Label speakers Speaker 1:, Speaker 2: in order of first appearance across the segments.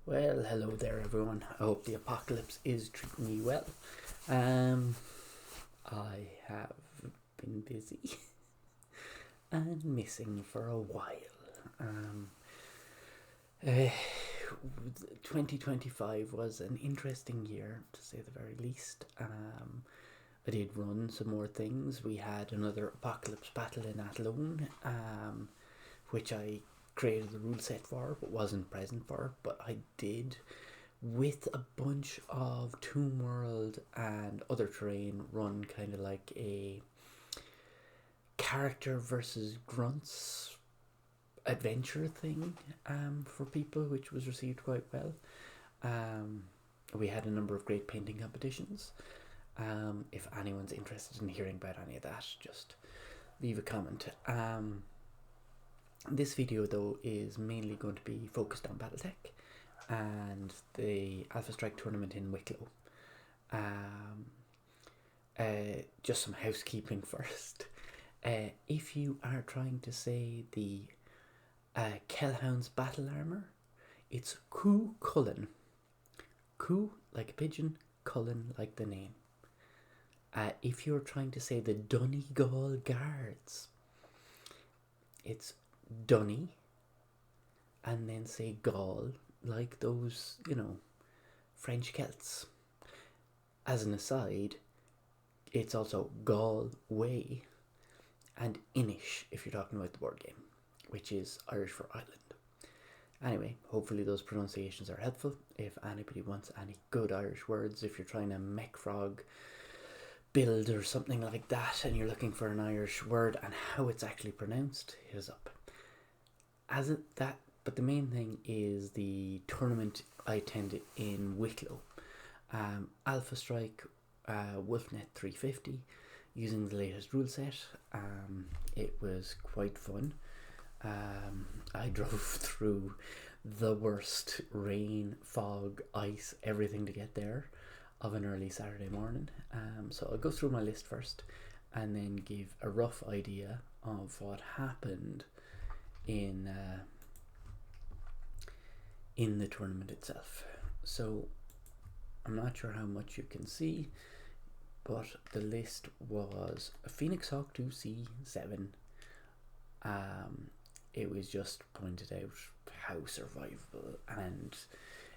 Speaker 1: Well, hello there, everyone. I hope the apocalypse is treating you well. I have been busy and missing for a while. Uh, 2025 was an interesting year, to say the very least. I did run some more things. We had another apocalypse battle in Athlone, which I created the rule set for but wasn't present for, but I did with a bunch of Tomb World and other terrain run kind of like a character versus grunts adventure thing for people, which was received quite well. We had a number of great painting competitions. If anyone's interested in hearing about any of that, just leave a comment. This video though is mainly going to be focused on Battletech and the Alpha Strike tournament in Wicklow. Just some housekeeping first. If you are trying to say the Kellhound's battle armour, it's Cú Cullen. Cú like a pigeon, Cullen like the name. If you're trying to say the Donegal Guards, it's Dunny and then say Gaul like those, French Celts. As an aside, it's also Galway and Inish if you're talking about the board game, which is Irish for island. Anyway, hopefully those pronunciations are helpful. If anybody wants any good Irish words, if you're trying to mech frog build or something like that and you're looking for an Irish word and how it's actually pronounced, hit us up. But the main thing is the tournament I attended in Wicklow. Alpha Strike Wolfnet 350 using the latest rule set. It was quite fun. I drove through the worst rain, fog, ice, everything to get there of an early Saturday morning. So I'll go through my list first and then give a rough idea of what happened in the tournament itself. So I'm not sure how much you can see, but the list was a Phoenix Hawk 2C7. It was just pointed out how survivable and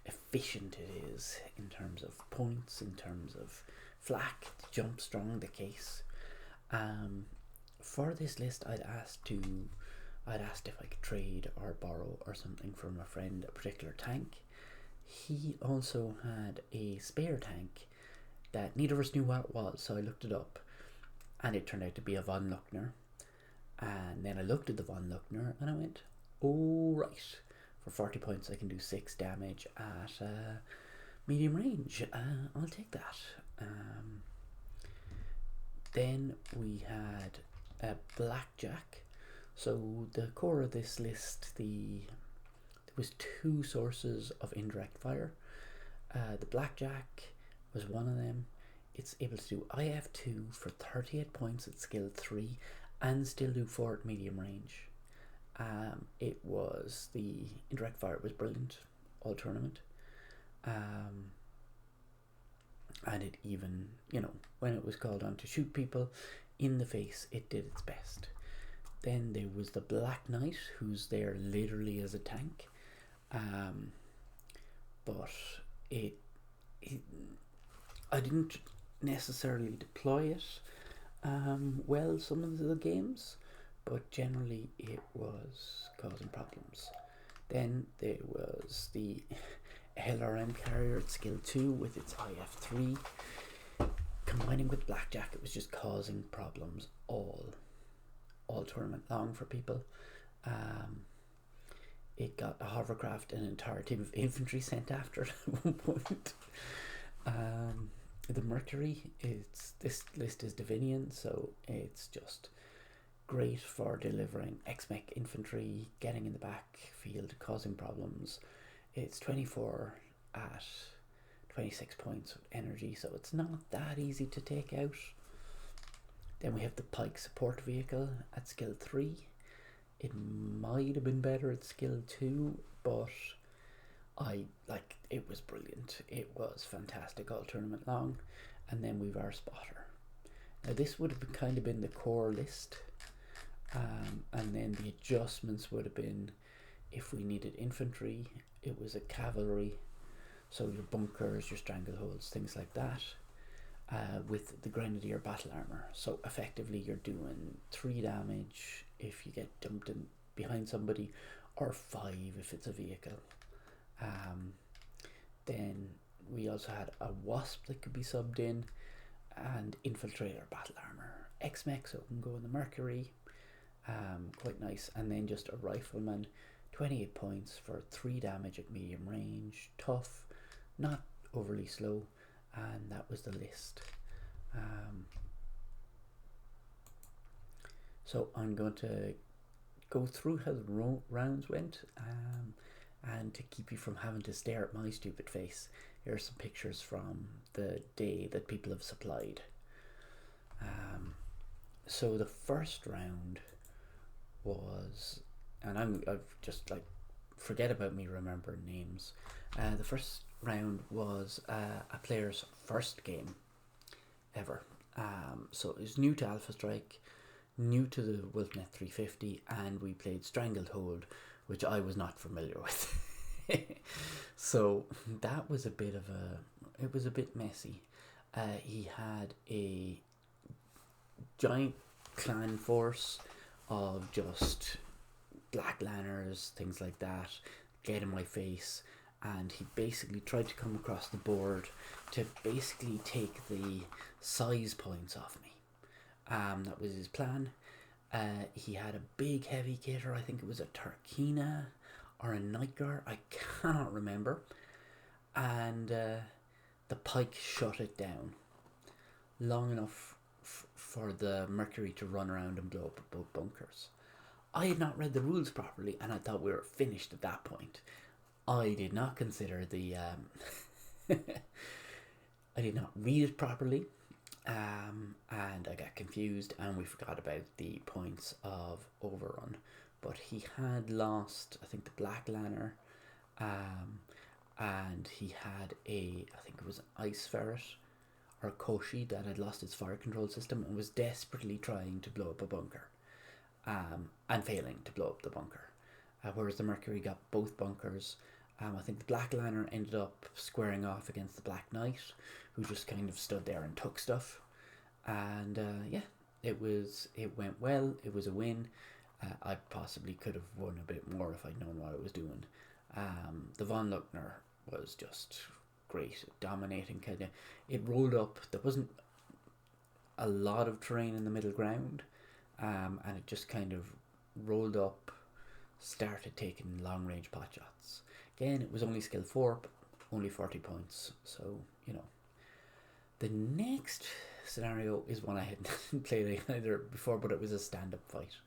Speaker 1: efficient it is in terms of points, in terms of flak, jump strong, the case. For this list, I'd asked if I could trade or borrow or something from a friend a particular tank. He also had a spare tank that neither of us knew what it was, so I looked it up and it turned out to be a Von Luckner. And then I looked at the Von Luckner and I went, oh right, for 40 points I can do 6 damage at medium range. I'll take that. Then we had a Blackjack. So the core of this list, there was 2 sources of indirect fire. The Blackjack was one of them. It's able to do IF2 for 38 points at skill 3 and still do 4 at medium range. The indirect fire was brilliant all tournament. And it even, when it was called on to shoot people in the face, it did its best. Then there was the Black Knight, who's there literally as a tank. But I didn't necessarily deploy it well some of the games, but generally it was causing problems. Then there was the LRM carrier at skill 2 with its IF3. Combining with Blackjack, it was just causing problems all tournament long for people. It got a hovercraft and an entire team of infantry sent after it at one point. The Mercury, this list is Divinian, so it's just great for delivering X-Mech infantry, getting in the backfield, causing problems. It's 24 at 26 points with energy, so it's not that easy to take out. Then we have the Pike support vehicle at skill 3. It might have been better at skill 2, but it was brilliant. It was fantastic all tournament long. And then we've our spotter. Now this would have been the core list, and then the adjustments would have been if we needed infantry, it was a cavalry, so your bunkers, your strangleholds, things like that, with the grenadier battle armor. So effectively you're doing 3 damage if you get dumped in behind somebody, or 5 if it's a vehicle. Then we also had a wasp that could be subbed in, and infiltrator battle armor, X-mech, so it can go in the Mercury, quite nice. And then just a rifleman, 28 points for 3 damage at medium range, tough, not overly slow, and that was the list. So I'm going to go through how the rounds went, and to keep you from having to stare at my stupid face, here are some pictures from the day that people have supplied. So the first round was, and I've just forget about me remembering names. The first round was a player's first game ever. So it was new to Alpha Strike, new to the Wolfnet 350, and we played Stranglehold, which I was not familiar with. So that was it was a bit messy. He had a giant clan force of just black lanners, things like that, get in my face, and he basically tried to come across the board to basically take the size points off me. That was his plan. He had a big heavy gator, I think it was a Turkina or a Nightgar, I cannot remember, and the pike shut it down long enough for the Mercury to run around and blow up both bunkers. I had not read the rules properly, and I thought we were finished at that point. I did not consider the I did not read it properly, and I got confused, and we forgot about the points of overrun. But he had lost, I think, the Black Lanner, and he had I think it was an Ice Ferret or Koshi that had lost its fire control system and was desperately trying to blow up a bunker, and failing to blow up the bunker. Whereas the Mercury got both bunkers. I think the Black Lanner ended up squaring off against the Black Knight, who just kind of stood there and took stuff. And it went well. It was a win. I possibly could have won a bit more if I'd known what I was doing. The Von Luckner was just great, dominating. It rolled up. There wasn't a lot of terrain in the middle ground, and it just kind of rolled up, started taking long range pot shots. Again, it was only skill 4, but only 40 points. So, the next scenario is one I hadn't played either before, but it was a stand-up fight.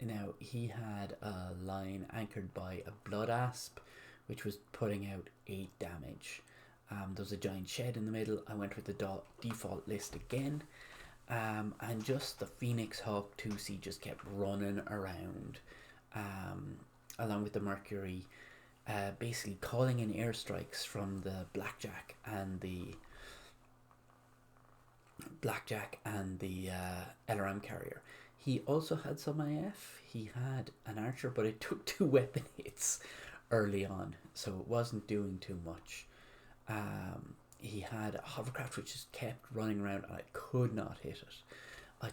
Speaker 1: Now, he had a line anchored by a Blood Asp, which was putting out 8 damage. There was a giant shed in the middle. I went with the default list again, and just the Phoenix Hawk 2C just kept running around, along with the Mercury, basically calling in airstrikes from the Blackjack and the LRM carrier. He also had some IF. He had an archer, but it took 2 weapon hits early on, so it wasn't doing too much. He had a hovercraft which just kept running around, and I could not hit it. I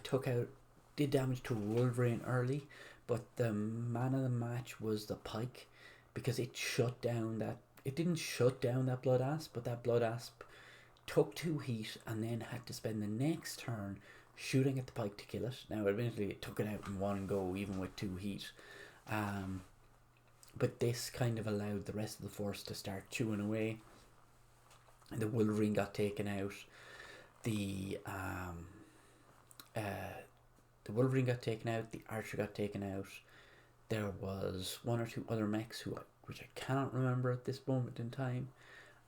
Speaker 1: did damage to a Wolverine early, but the man of the match was the pike, because it didn't shut down that Blood Asp, but that Blood Asp took 2 heat and then had to spend the next turn shooting at the pike to kill it. Now, admittedly, it took it out in one go, even with 2 heat. But this kind of allowed the rest of the force to start chewing away. The Wolverine got taken out. The Wolverine got taken out. The Archer got taken out. There was 1 or 2 other mechs which I cannot remember at this moment in time.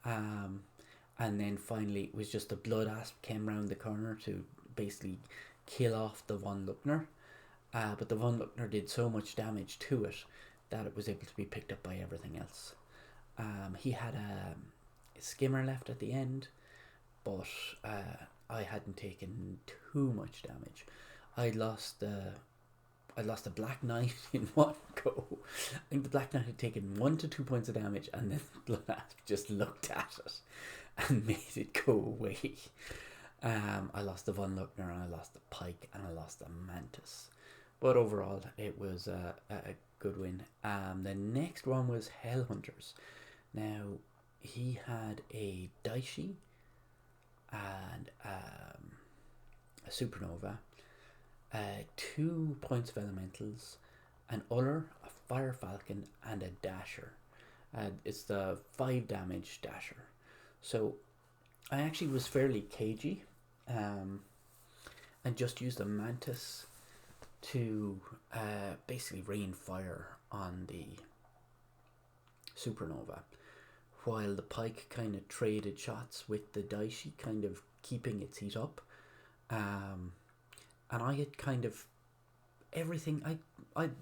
Speaker 1: And then finally, it was just the Blood Asp came round the corner to basically kill off the Von Luckner. But the Von Luckner did so much damage to it that it was able to be picked up by everything else. He had a skimmer left at the end, but I hadn't taken too much damage. I lost the Black Knight in one go. I think the Black Knight had taken 1 to 2 points of damage, and then Bloodasp just looked at it and made it go away. I lost the Von Luckner, and I lost the Pike, and I lost the Mantis. But overall, it was a good win. The next one was Hellhunters. Now, he had a Daishi and a Supernova, 2 points of Elementals, an Uller, a Fire Falcon, and a Dasher. It's the 5 damage Dasher. So I actually was fairly cagey, and just used a Mantis to basically rain fire on the Supernova, while the Pike kind of traded shots with the Daishi, kind of keeping its heat up. And I had kind of everything.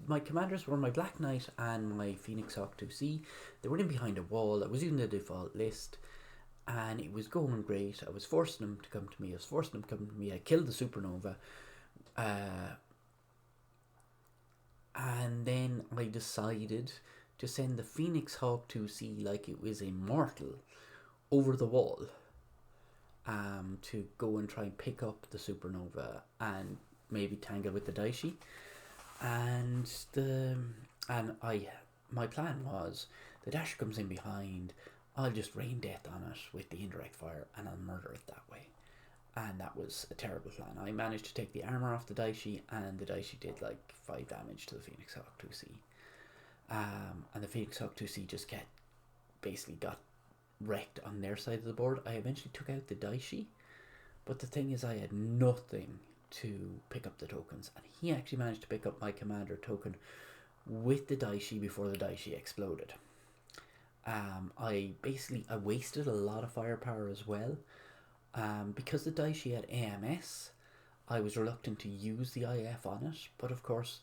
Speaker 1: My commanders were my Black Knight and my Phoenix Hawk 2C. They were in behind a wall. I was using the default list, and it was going great. I was forcing them to come to me. I killed the Supernova. And then I decided to send the Phoenix Hawk 2C like it was immortal over the wall, to go and try and pick up the Supernova and maybe tangle with the Daishi. My plan was, the Dasher comes in behind, I'll just rain death on it with the indirect fire and I'll murder it that way. And that was a terrible plan. I managed to take the armor off the Daishi, and the Daishi did like 5 damage to the Phoenix Hawk 2C. And the Phoenix Hawk 2C just basically got wrecked on their side of the board. I eventually took out the Daishi, but the thing is, I had nothing to pick up the tokens, and he actually managed to pick up my commander token with the Daishi before the Daishi exploded. I wasted a lot of firepower as well. Because the Daishi had AMS, I was reluctant to use the IF on it, but of course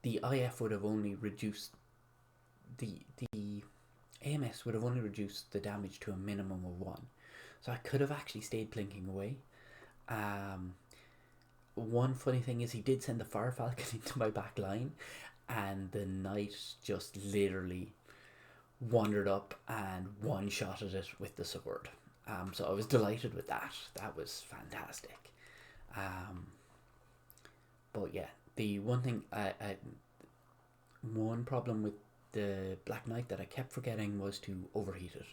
Speaker 1: the IF would have only reduced the AMS would have only reduced the damage to a minimum of 1. So I could have actually stayed plinking away. One funny thing is, he did send the Fire Falcon into my back line, and the Knight just literally wandered up and one-shotted it with the sword. So I was delighted with that. That was fantastic. But yeah, the one thing, one problem with the Black Knight that I kept forgetting was to overheat it.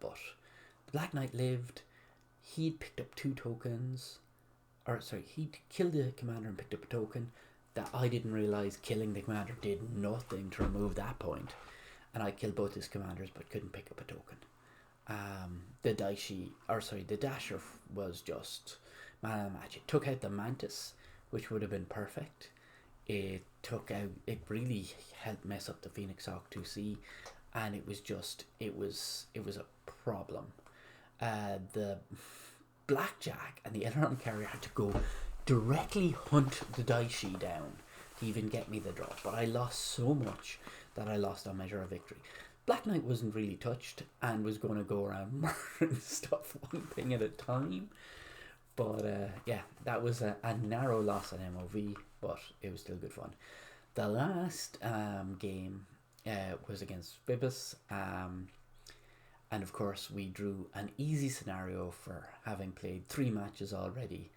Speaker 1: But the Black Knight lived. He'd picked up 2 tokens. He'd killed the commander and picked up a token that I didn't realise killing the commander did nothing to remove that point. And I killed both his commanders but couldn't pick up a token. The Dasher was just man of the match. It took out the Mantis, which would have been perfect. It really helped mess up the Phoenix Hawk 2C, and it was a problem. The Blackjack and the Elrond Carrier had to go directly hunt the Daishi down to even get me the drop, but I lost so much that I lost on measure of victory. Black Knight wasn't really touched and was going to go around murdering stuff one thing at a time. But yeah, that was a narrow loss on MOV, but it was still good fun. The last game was against Bibus, and of course we drew an easy scenario for having played 3 matches already,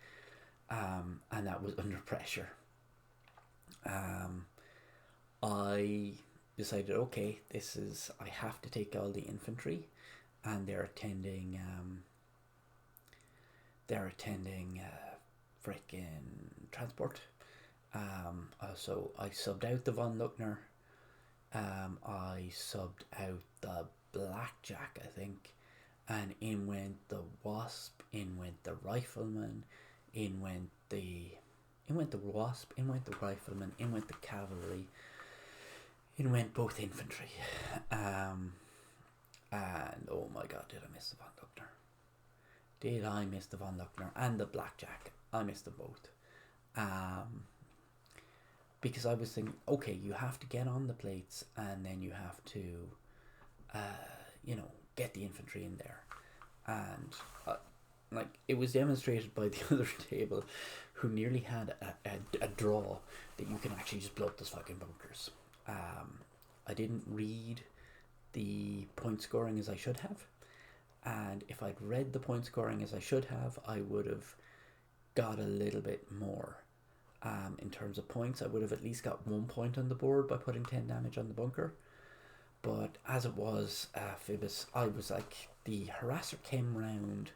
Speaker 1: and that was under pressure. I decided, okay, I have to take all the infantry, and they're attending frickin' transport. So I subbed out the Von Luckner. I subbed out the Blackjack, I think, and in went the Wasp, in went the Rifleman, in went the Wasp, in went the Rifleman, in went the Cavalry, in went both infantry. And oh my god, did I miss the Von Luckner? Did I miss the Von Luckner and the Blackjack? I missed them both. because I was thinking, okay, you have to get on the plates and then you have to, get the infantry in there. And it was demonstrated by the other table, who nearly had a draw, that you can actually just blow up those fucking bunkers. I didn't read the point scoring as I should have, and if I'd read the point scoring as I should have, I would have got a little bit more. In terms of points, I would have at least got 1 point on the board by putting 10 damage on the bunker. But as it was, Phoebus, I was like, the harasser came round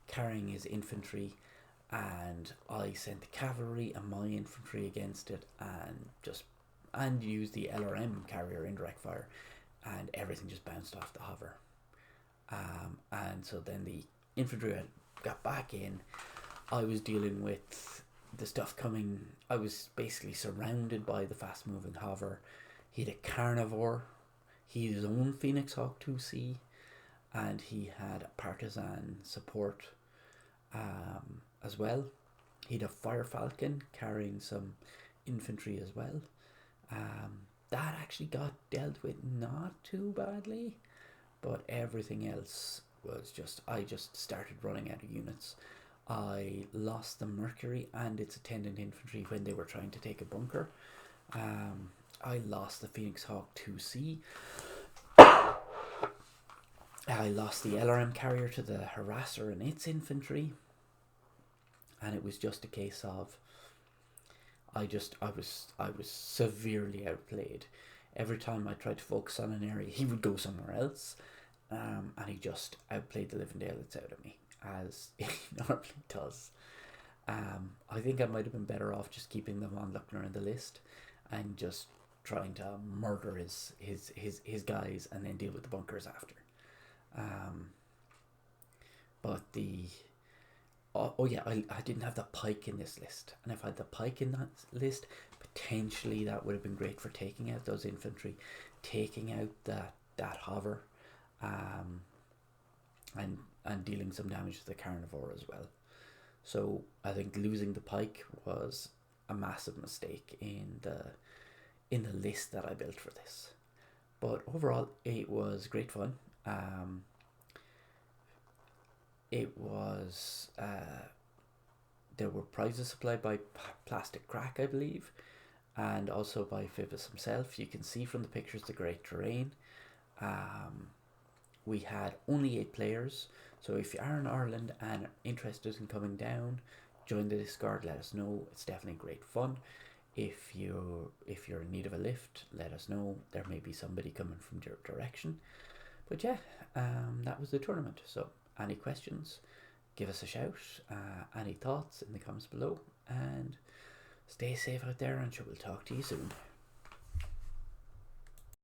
Speaker 1: carrying his infantry, and I sent the cavalry and my infantry against it, and used the LRM carrier indirect fire, and everything just bounced off the hover. And so then the infantry had got back in. I was dealing with the stuff coming. I was basically surrounded by the fast moving hover. He had a carnivore. He had his own Phoenix Hawk 2C, and he had a partisan support as well. He had a Fire Falcon carrying some infantry as well. That actually got dealt with not too badly, but everything else was I just started running out of units. I lost the Mercury and its attendant infantry when they were trying to take a bunker. I lost the Phoenix Hawk 2C. I lost the LRM carrier to the harasser and its infantry. And it was just a case of I was severely outplayed. Every time I tried to focus on an area, he would go somewhere else. And he just outplayed the living daylights out of me, as he normally does. I think I might have been better off just keeping them on Luckner in the list and just trying to murder his guys and then deal with the bunkers after. I didn't have the pike in this list, and if I had the pike in that list, potentially that would have been great for taking out those infantry, taking out that hover, and dealing some damage to the carnivore as well. So I think losing the pike was a massive mistake in the list that I built for this. But overall, it was great fun. It was there were prizes supplied by Plastic Crack, I believe, and also by Phoebus himself. You can see from the pictures the great terrain. We had only 8 players, so if you are in Ireland and interested in coming down, join the Discord. Let us know. It's definitely great fun. If you're in need of a lift, let us know. There may be somebody coming from your direction. But yeah, that was the tournament. So any questions, give us a shout. Any thoughts in the comments below, and stay safe out there, and we'll talk to you soon.